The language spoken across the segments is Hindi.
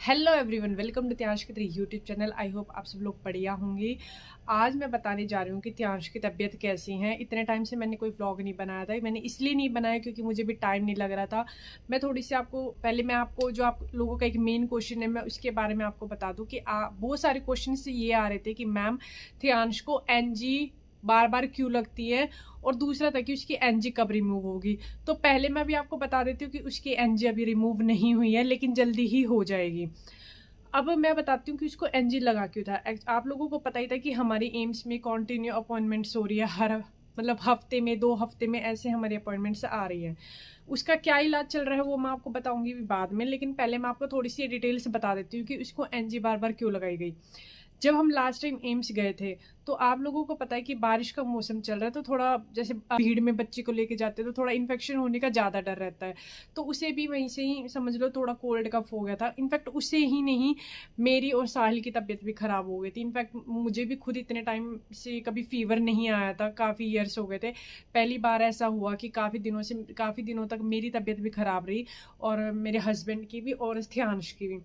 हेलो एवरीवन, वेलकम टू त्यांश की यूट्यूब चैनल। आई होप आप सब लोग बढ़िया होंगे। आज मैं बताने जा रही हूँ कि त्यांश की तबीयत कैसी है। इतने टाइम से मैंने कोई व्लॉग नहीं बनाया था। मैंने इसलिए नहीं बनाया क्योंकि मुझे भी टाइम नहीं लग रहा था। मैं थोड़ी सी आपको पहले मैं आपको जो आप लोगों का एक मेन क्वेश्चन है मैं उसके बारे में आपको बता दूँ कि बहुत सारे क्वेश्चन ये आ रहे थे कि मैम त्यांश को एनजी बार बार क्यों लगती है, और दूसरा था कि उसकी एनजी कब रिमूव होगी। तो पहले मैं भी आपको बता देती हूँ कि उसकी एनजी अभी रिमूव नहीं हुई है, लेकिन जल्दी ही हो जाएगी। अब मैं बताती हूँ कि उसको एनजी लगा क्यों था। आप लोगों को पता ही था कि हमारी एम्स में कंटिन्यू अपॉइंटमेंट्स हो रही है, हर मतलब हफ्ते में 2 हफ्ते में ऐसे हमारी अपॉइंटमेंट्स आ रही है। उसका क्या इलाज चल रहा है वो मैं आपको बताऊंगी बाद में, लेकिन पहले मैं आपको थोड़ी सी डिटेल से बता देती हूँ कि उसको एनजी बार बार क्यों लगाई गई। जब हम लास्ट टाइम एम्स गए थे तो आप लोगों को पता है कि बारिश का मौसम चल रहा है, तो थोड़ा जैसे भीड़ में बच्चे को लेके जाते हैं तो थोड़ा इन्फेक्शन होने का ज़्यादा डर रहता है। तो उसे भी वहीं से ही समझ लो थोड़ा कोल्ड कफ हो गया था। इनफैक्ट उसे ही नहीं, मेरी और साहिल की तबीयत भी ख़राब हो गई थी। इनफैक्ट मुझे भी खुद इतने टाइम से कभी फीवर नहीं आया था, काफ़ी ईयर्स हो गए थे। पहली बार ऐसा हुआ कि काफ़ी दिनों तक मेरी तबीयत भी ख़राब रही, और मेरे हस्बैंड की भी और थियांश की भी।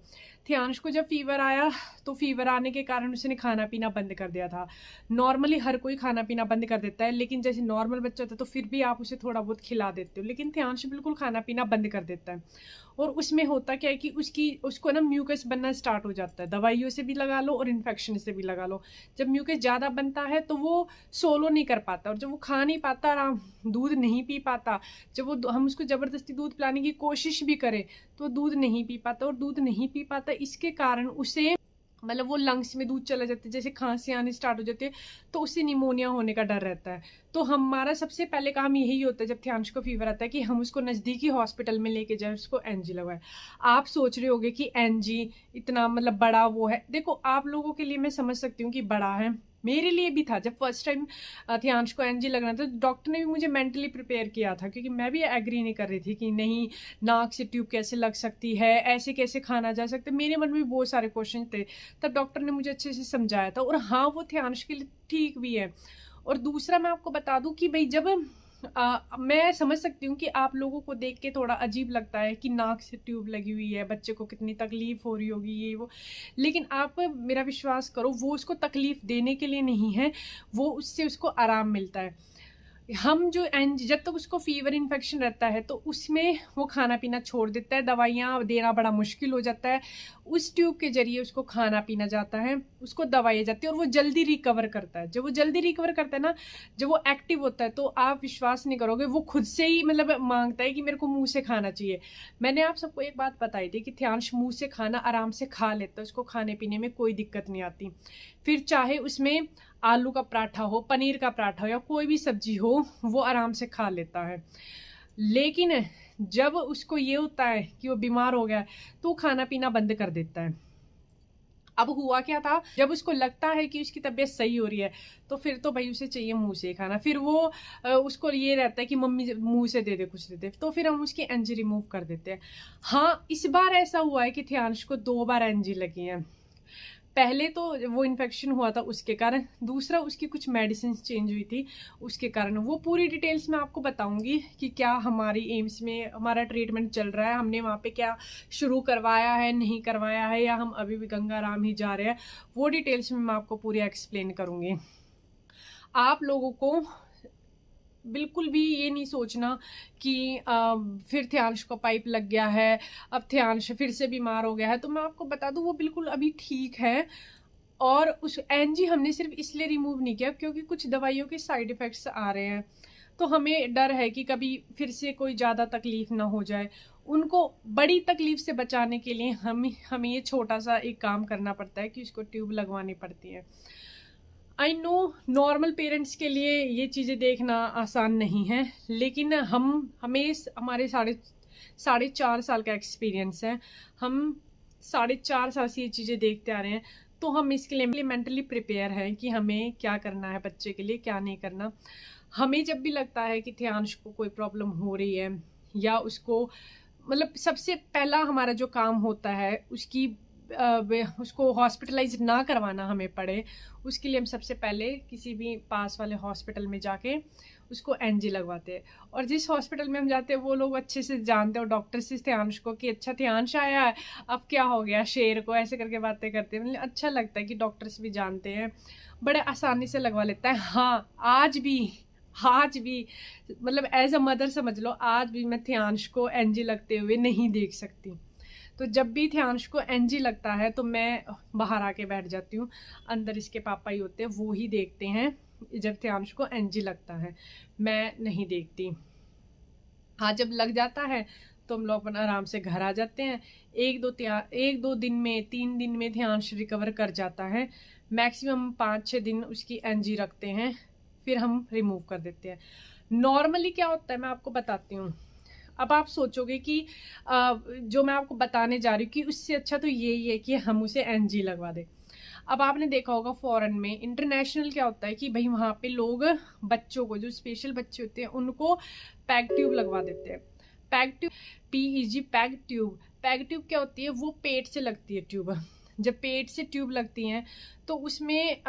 थियांश को जब फीवर आया तो फीवर आने के कारण उसने खाना पीना बंद कर दिया था। नॉर्मली हर कोई खाना पीना बंद कर देता है, लेकिन जैसे नॉर्मल बच्चा होता है तो फिर भी आप उसे थोड़ा बहुत खिला देते हो, लेकिन थियांश बिल्कुल खाना पीना बंद कर देता है। और उसमें होता क्या है कि उसको ना म्यूकस बनना स्टार्ट हो जाता है। दवाइयों से भी लगा लो और इन्फेक्शन से भी लगा लो। जब म्यूकस ज़्यादा बनता है तो वो सोलो नहीं कर पाता, और जब वो खा नहीं पाता, आराम दूध नहीं पी पाता, जब वो हम उसको ज़बरदस्ती दूध पिलाने की कोशिश भी करें तो दूध नहीं पी पाता। और दूध नहीं पी पाता इसके कारण उसे मतलब वो लंग्स में दूध चला जाता है, जैसे खांसी आने स्टार्ट हो जाती है तो उससे निमोनिया होने का डर रहता है। तो हमारा सबसे पहले काम यही होता है जब थियांश को फीवर आता है कि हम उसको नज़दीकी हॉस्पिटल में लेके जाए, उसको एनजी लगवाए। आप सोच रहे होगे कि एनजी इतना मतलब बड़ा वो है। देखो, आप लोगों के लिए मैं समझ सकती हूँ कि बड़ा है, मेरे लिए भी था। जब फर्स्ट टाइम थियांश को एनजी लगना था तो डॉक्टर ने भी मुझे मेंटली प्रिपेयर किया था, क्योंकि मैं भी एग्री नहीं कर रही थी कि नहीं, नाक से ट्यूब कैसे लग सकती है, ऐसे कैसे खाना जा सकता है। मेरे मन में भी बहुत सारे क्वेश्चन थे। तब डॉक्टर ने मुझे अच्छे से समझाया था, और हाँ, वो थियांश के लिए ठीक भी है। और दूसरा मैं आपको बता दूं कि भाई जब मैं समझ सकती हूँ कि आप लोगों को देख के थोड़ा अजीब लगता है कि नाक से ट्यूब लगी हुई है, बच्चे को कितनी तकलीफ हो रही होगी ये वो, लेकिन आप मेरा विश्वास करो, वो उसको तकलीफ देने के लिए नहीं है, वो उससे उसको आराम मिलता है। हम जो जब तक उसको फीवर इन्फेक्शन रहता है तो उसमें वो खाना पीना छोड़ देता है, दवाइयाँ देना बड़ा मुश्किल हो जाता है। उस ट्यूब के जरिए उसको खाना पीना जाता है, उसको दवाइयाँ जाती है, और वो जल्दी रिकवर करता है। जब वो जल्दी रिकवर करता है ना, जब वो एक्टिव होता है, तो आप विश्वास नहीं करोगे, वो खुद से ही मतलब मांगता है कि मेरे को मुंह से खाना चाहिए। मैंने आप सबको एक बात बताई थी कि थियांश मुंह से खाना आराम से खा लेता है, उसको खाने पीने में कोई दिक्कत नहीं आती। फिर चाहे उसमें आलू का पराठा हो, पनीर का पराठा हो, या कोई भी सब्जी हो, वो आराम से खा लेता है। लेकिन जब उसको ये होता है कि वो बीमार हो गया है तो खाना पीना बंद कर देता है। अब हुआ क्या था, जब उसको लगता है कि उसकी तबीयत सही हो रही है तो फिर तो भाई उसे चाहिए मुंह से खाना। फिर वो उसको ये रहता है कि मम्मी मुंह से दे दे, कुछ दे दे, तो फिर हम उसकी एनजी रिमूव कर देते हैं। हाँ, इस बार ऐसा हुआ है कि थियांश को 2 बार एनजी लगी है। पहले तो वो इन्फेक्शन हुआ था उसके कारण, दूसरा उसकी कुछ मेडिसिन चेंज हुई थी उसके कारण। वो पूरी डिटेल्स मैं आपको बताऊंगी कि क्या हमारी एम्स में हमारा ट्रीटमेंट चल रहा है, हमने वहाँ पे क्या शुरू करवाया है, नहीं करवाया है, या हम अभी भी गंगाराम ही जा रहे हैं। वो डिटेल्स में मैं आपको पूरी एक्सप्लेन करूँगी। आप लोगों को बिल्कुल भी ये नहीं सोचना कि फिर थियांश को पाइप लग गया है, अब थियांश फिर से बीमार हो गया है। तो मैं आपको बता दूं वो बिल्कुल अभी ठीक है। और उस एनजी हमने सिर्फ इसलिए रिमूव नहीं किया क्योंकि कुछ दवाइयों के साइड इफ़ेक्ट्स आ रहे हैं, तो हमें डर है कि कभी फिर से कोई ज़्यादा तकलीफ ना हो जाए। उनको बड़ी तकलीफ से बचाने के लिए हमें ये छोटा सा एक काम करना पड़ता है कि उसको ट्यूब लगवानी पड़ती है। आई नो नॉर्मल पेरेंट्स के लिए ये चीज़ें देखना आसान नहीं है, लेकिन हमें हमारे साढ़े 4 साल का एक्सपीरियंस है। हम 4.5 साल से ये चीज़ें देखते आ रहे हैं, तो हम इसके लिए मेंटली प्रिपेयर हैं कि हमें क्या करना है बच्चे के लिए, क्या नहीं करना। हमें जब भी लगता है कि थियांश को कोई प्रॉब्लम हो रही है, या उसको मतलब सबसे पहला हमारा जो काम होता है उसको हॉस्पिटलाइज ना करवाना हमें पड़े, उसके लिए हम सबसे पहले किसी भी पास वाले हॉस्पिटल में जाके उसको एनजी लगवाते हैं। और जिस हॉस्पिटल में हम जाते हैं वो लोग अच्छे से जानते हैं, और डॉक्टर से ध्यांश को कि अच्छा ध्यांश आया है, अब क्या हो गया शेर को, ऐसे करके बातें करते हैं। मतलब अच्छा लगता है कि डॉक्टर्स भी जानते हैं, बड़े आसानी से लगवा लेता है। हाँ आज भी मतलब एज अ मदर समझ लो, आज भी मैं ध्यांश को एनजी लगते हुए नहीं देख सकती। तो जब भी ध्यांश को एनजी लगता है तो मैं बाहर आके बैठ जाती हूँ। अंदर इसके पापा ही होते हैं, वो ही देखते हैं जब ध्यांश को एनजी लगता है, मैं नहीं देखती। हाँ जब लग जाता है तो हम लोग अपन आराम से घर आ जाते हैं। एक दो दिन में, 3 दिन में ध्यांश रिकवर कर जाता है। मैक्सिमम 5-6 दिन उसकी एनजी रखते हैं, फिर हम रिमूव कर देते हैं। नॉर्मली क्या होता है मैं आपको बताती हूँ। अब आप सोचोगे कि जो मैं आपको बताने जा रही हूँ कि उससे अच्छा तो यही है कि हम उसे एनजी लगवा दें। अब आपने देखा होगा फॉरेन में, इंटरनेशनल क्या होता है कि भाई वहाँ पे लोग बच्चों को, जो स्पेशल बच्चे होते हैं उनको पैग ट्यूब लगवा देते हैं। Peg tube, PEG peg tube. Peg tube क्या होती है, वो पेट से लगती है ट्यूब। जब पेट से ट्यूब लगती हैं तो उसमें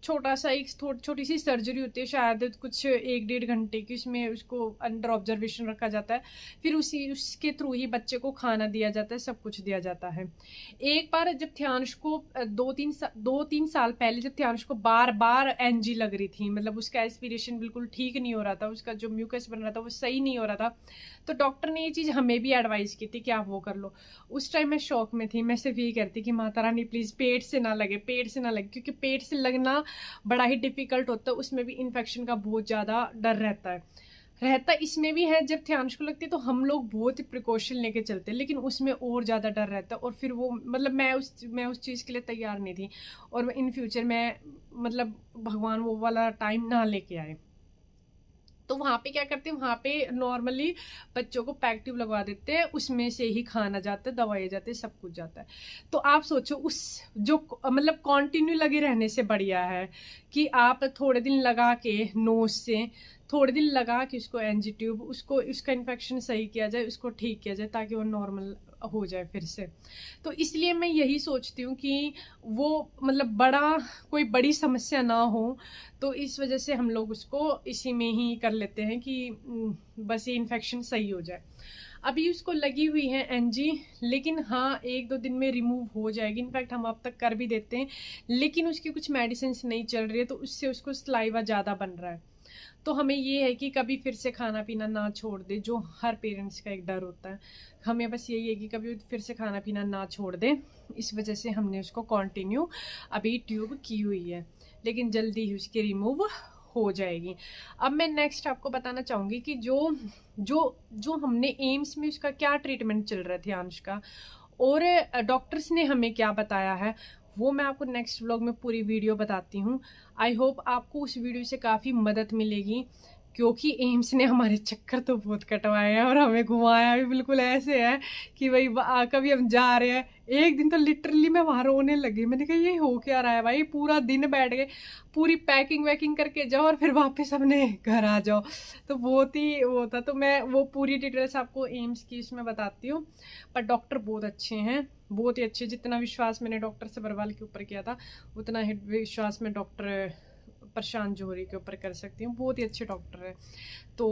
छोटा सा एक छोटी सी सर्जरी होती है, शायद कुछ 1-1.5 घंटे की। उसमें उसको अंडर ऑब्जर्वेशन रखा जाता है, फिर उसके थ्रू ही बच्चे को खाना दिया जाता है, सब कुछ दिया जाता है। एक बार जब ध्यांश को 2-3 साल पहले जब ध्यांश को बार बार एनजी लग रही थी, मतलब उसका एस्पिरेशन बिल्कुल ठीक नहीं हो रहा था, उसका जो म्यूकस बन रहा था वो सही नहीं हो रहा था, तो डॉक्टर ने ये चीज़ हमें भी एडवाइस की थी कि आप वो कर लो। उस टाइम मैं शौक में थी, मैं सिर्फ यही कहती कि माता रानी प्लीज़ पेट से ना लगे, पेट से ना लगे, क्योंकि पेट से लगना बड़ा ही डिफिकल्ट होता है, उसमें भी इन्फेक्शन का बहुत ज़्यादा डर रहता है। इसमें भी है, जब ध्यांश को लगती है तो हम लोग बहुत ही प्रिकॉशन लेके चलते हैं, लेकिन उसमें और ज़्यादा डर रहता है। और फिर वो मतलब मैं उस चीज़ के लिए तैयार नहीं थी, और इन फ्यूचर मैं मतलब भगवान वो वाला टाइम ना लेके आए। तो वहाँ पे क्या करते हैं, वहाँ पे नॉर्मली बच्चों को पैग ट्यूब लगवा देते हैं, उसमें से ही खाना जाता है, दवाई जाते हैं, सब कुछ जाता है। तो आप सोचो उस जो मतलब कंटिन्यू लगे रहने से बढ़िया है कि आप थोड़े दिन लगा के नोज से थोड़े दिन लगा के उसको एनजी ट्यूब, उसको उसका इन्फेक्शन सही किया जाए, उसको ठीक किया जाए, ताकि वो नॉर्मल हो जाए फिर से। तो इसलिए मैं यही सोचती हूँ कि वो मतलब कोई बड़ी समस्या ना हो, तो इस वजह से हम लोग उसको इसी में ही कर लेते हैं कि बस ये इन्फेक्शन सही हो जाए। अभी उसको लगी हुई है एनजी, लेकिन हाँ 1-2 दिन में रिमूव हो जाएगी। इनफैक्ट हम अब तक कर भी देते हैं, लेकिन उसकी कुछ मेडिसिन नहीं चल रही है, तो उससे उसको सलाइवा ज़्यादा बन रहा है। तो हमें ये है कि कभी फिर से खाना पीना ना छोड़ दे, जो हर पेरेंट्स का एक डर होता है। हमें बस यही है कि कभी फिर से खाना पीना ना छोड़ दे, इस वजह से हमने उसको कंटिन्यू अभी ट्यूब की हुई है, लेकिन जल्दी ही उसकी रिमूव हो जाएगी। अब मैं नेक्स्ट आपको बताना चाहूँगी कि जो हमने एम्स में उसका क्या ट्रीटमेंट चल रहा है ध्यांश का, और डॉक्टर्स ने हमें क्या बताया है, वो मैं आपको नेक्स्ट व्लॉग में पूरी वीडियो बताती हूँ। आई होप आपको उस वीडियो से काफ़ी मदद मिलेगी, क्योंकि एम्स ने हमारे चक्कर तो बहुत कटवाए हैं और हमें घुमाया भी बिल्कुल ऐसे है कि भाई कभी हम जा रहे हैं। एक दिन तो लिटरली मैं वहाँ रोने लगी, मैंने कहा ये हो क्या रहा है भाई, पूरा दिन बैठ गए, पूरी पैकिंग वैकिंग करके जाओ और फिर वापस अपने घर आ जाओ। तो बहुत ही वो था, तो मैं वो पूरी डिटेल्स आपको एम्स की इसमें बताती हूँ। पर डॉक्टर बहुत अच्छे हैं, बहुत ही अच्छे। जितना विश्वास मैंने डॉक्टर सबरवाल के ऊपर किया था, उतना ही विश्वास मैं डॉक्टर प्रशांत जौहरी के ऊपर कर सकती हूँ। बहुत ही अच्छे डॉक्टर है। तो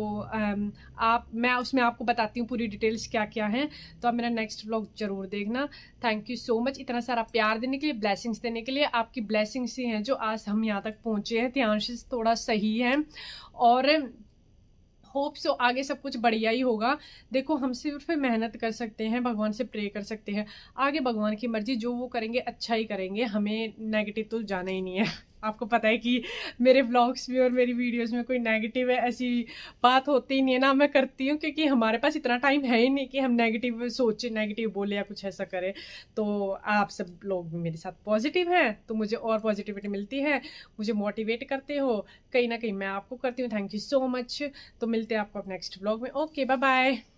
मैं उसमें आपको बताती हूँ पूरी डिटेल्स क्या क्या हैं। तो आप मेरा नेक्स्ट व्लॉग जरूर देखना। थैंक यू सो मच इतना सारा प्यार देने के लिए, ब्लेसिंग्स देने के लिए। आपकी ब्लेसिंग्स ही हैं जो आज हम यहाँ तक पहुँचे हैं। ध्यांश थोड़ा सही है और होप सो आगे सब कुछ बढ़िया ही होगा। देखो हम सिर्फ मेहनत कर सकते हैं, भगवान से प्रे कर सकते हैं, आगे भगवान की मर्जी, जो वो करेंगे अच्छा ही करेंगे। हमें नेगेटिव तो जाना ही नहीं है। आपको पता है कि मेरे व्लॉग्स में और मेरी वीडियोस में कोई नेगेटिव है ऐसी बात होती ही नहीं है ना। मैं करती हूँ क्योंकि हमारे पास इतना टाइम है ही नहीं कि हम नेगेटिव सोचें, नेगेटिव बोले या कुछ ऐसा करें। तो आप सब लोग मेरे साथ पॉजिटिव हैं तो मुझे और पॉजिटिविटी मिलती है, मुझे मोटिवेट करते हो, कहीं ना कहीं मैं आपको करती हूँ। Thank you so much. तो मिलते हैं आपको नेक्स्ट व्लॉग में। Okay bye bye.